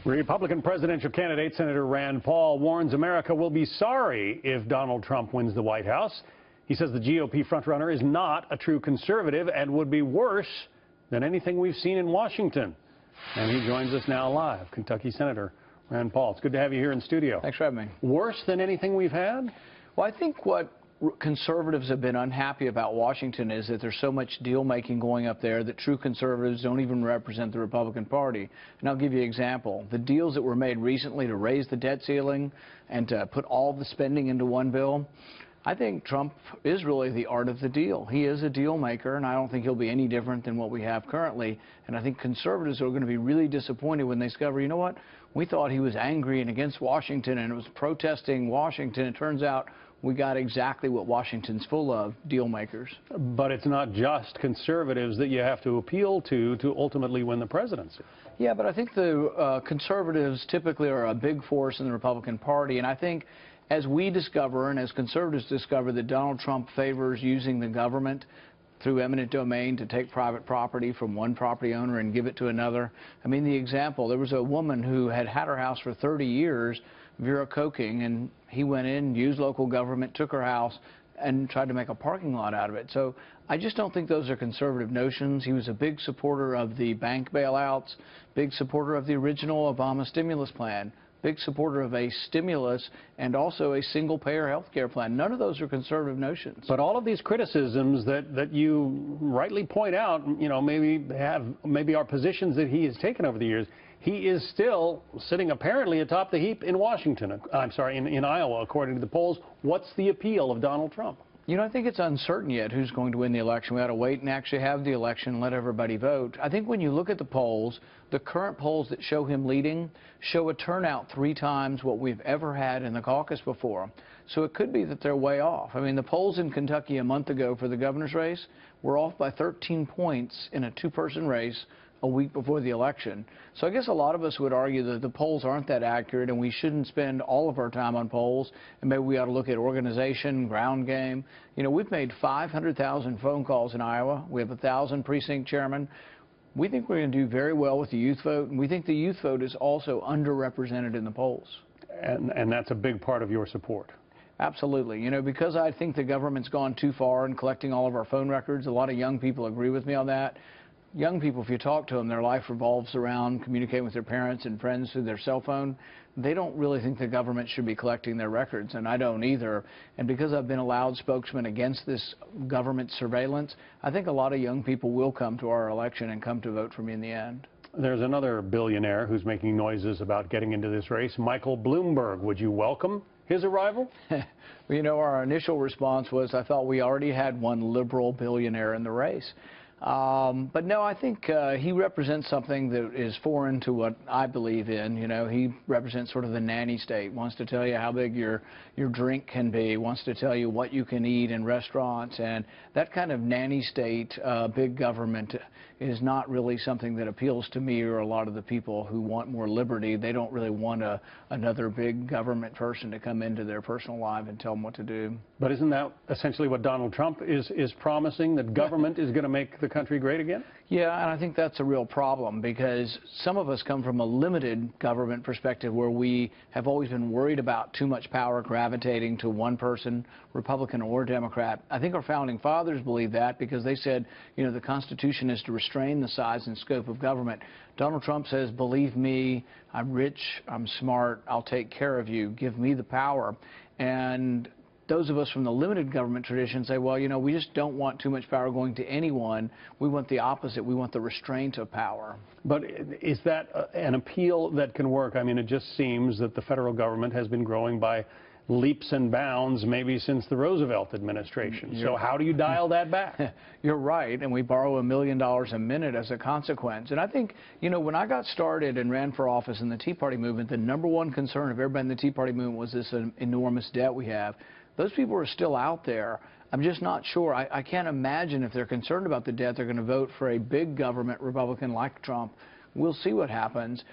Republican presidential candidate Senator Rand Paul warns America will be sorry if Donald Trump wins the White House. He says the GOP frontrunner is not a true conservative and would be worse than anything we've seen in Washington. And he joins us now live, Kentucky Senator Rand Paul. It's good to have you here in studio. Thanks for having me. Worse than anything we've had? Well, I think what conservatives have been unhappy about Washington is that there's so much deal-making going up there that true conservatives don't even represent the Republican Party. And I'll give you an example. The deals that were made recently to raise the debt ceiling and to put all the spending into one bill, I think Trump is really the art of the deal. He is a deal maker, and I don't think he'll be any different than what we have currently. And I think conservatives are going to be really disappointed when they discover, you know what, we thought he was angry and against Washington and it was protesting Washington. It turns out we got exactly what Washington's full of, deal makers. But it's not just conservatives that you have to appeal to ultimately win the presidency. Yeah, but I think the conservatives typically are a big force in the Republican Party, and I think as we discover and as conservatives discover that Donald Trump favors using the government through eminent domain to take private property from one property owner and give it to another. I mean, the example, there was a woman who had her house for 30 years, Vera Coking, and he went in, used local government, took her house, and tried to make a parking lot out of it. So I just don't think those are conservative notions. He was a big supporter of the bank bailouts, big supporter of the original Obama stimulus plan, big supporter of a stimulus and also a single-payer health care plan. None of those are conservative notions. But all of these criticisms that you rightly point out, you know, maybe are positions that he has taken over the years. He is still sitting apparently atop the heap in Washington. I'm sorry, in Iowa, according to the polls. What's the appeal of Donald Trump? You know, I think it's uncertain yet who's going to win the election. We ought to wait and actually have the election and let everybody vote. I think when you look at the polls, the current polls that show him leading show a turnout 3 times what we've ever had in the caucus before. So it could be that they're way off. I mean, the polls in Kentucky a month ago for the governor's race were off by 13 points in a 2-person race a week before the election. So I guess a lot of us would argue that the polls aren't that accurate and we shouldn't spend all of our time on polls, and maybe we ought to look at organization, ground game. You know, we've made 500,000 phone calls in Iowa. We have 1,000 precinct chairmen. We think we're going to do very well with the youth vote, and we think the youth vote is also underrepresented in the polls. And that's a big part of your support. Absolutely. You know, because I think the government's gone too far in collecting all of our phone records. A lot of young people agree with me on that. Young people, if you talk to them, their life revolves around communicating with their parents and friends through their cell phone. They don't really think the government should be collecting their records, and I don't either. And because I've been a loud spokesman against this government surveillance, I think a lot of young people will come to our election and come to vote for me in the end. There's another billionaire who's making noises about getting into this race, Michael Bloomberg. Would you welcome his arrival? Well, you know, our initial response was I thought we already had one liberal billionaire in the race. But no, I think he represents something that is foreign to what I believe in. You know, he represents sort of the nanny state, wants to tell you how big your drink can be, wants to tell you what you can eat in restaurants, and that kind of nanny state, big government is not really something that appeals to me or a lot of the people who want more liberty. They don't really want another big government person to come into their personal life and tell them what to do. But isn't that essentially what Donald Trump is promising, that government is going to make the country great again? Yeah, and I think that's a real problem because some of us come from a limited government perspective where we have always been worried about too much power gravitating to one person, Republican or Democrat. I think our founding fathers believed that because they said, you know, the Constitution is to restrain the size and scope of government. Donald Trump says, believe me, I'm rich, I'm smart, I'll take care of you, give me the power. And those of us from the limited government tradition say, well, you know, we just don't want too much power going to anyone. We want the opposite. We want the restraint of power. But is that an appeal that can work? I mean, it just seems that the federal government has been growing by leaps and bounds maybe since the Roosevelt administration. So how do you dial that back? You're right, and we borrow $1 million a minute as a consequence. And I think, you know, when I got started and ran for office in the Tea Party movement, the #1 concern of everybody in the Tea Party movement was this enormous debt we have. Those people are still out there. I'm just not sure. I can't imagine if they're concerned about the debt, they're going to vote for a big government Republican like Trump. We'll see what happens.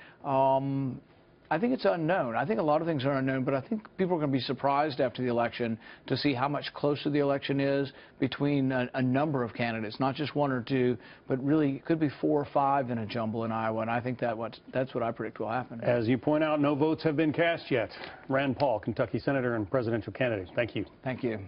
I think it's unknown. I think a lot of things are unknown, but I think people are going to be surprised after the election to see how much closer the election is between a number of candidates, not just one or two, but really it could be 4 or 5 in a jumble in Iowa, and I think that's what I predict will happen. As you point out, no votes have been cast yet. Rand Paul, Kentucky Senator and presidential candidate. Thank you. Thank you.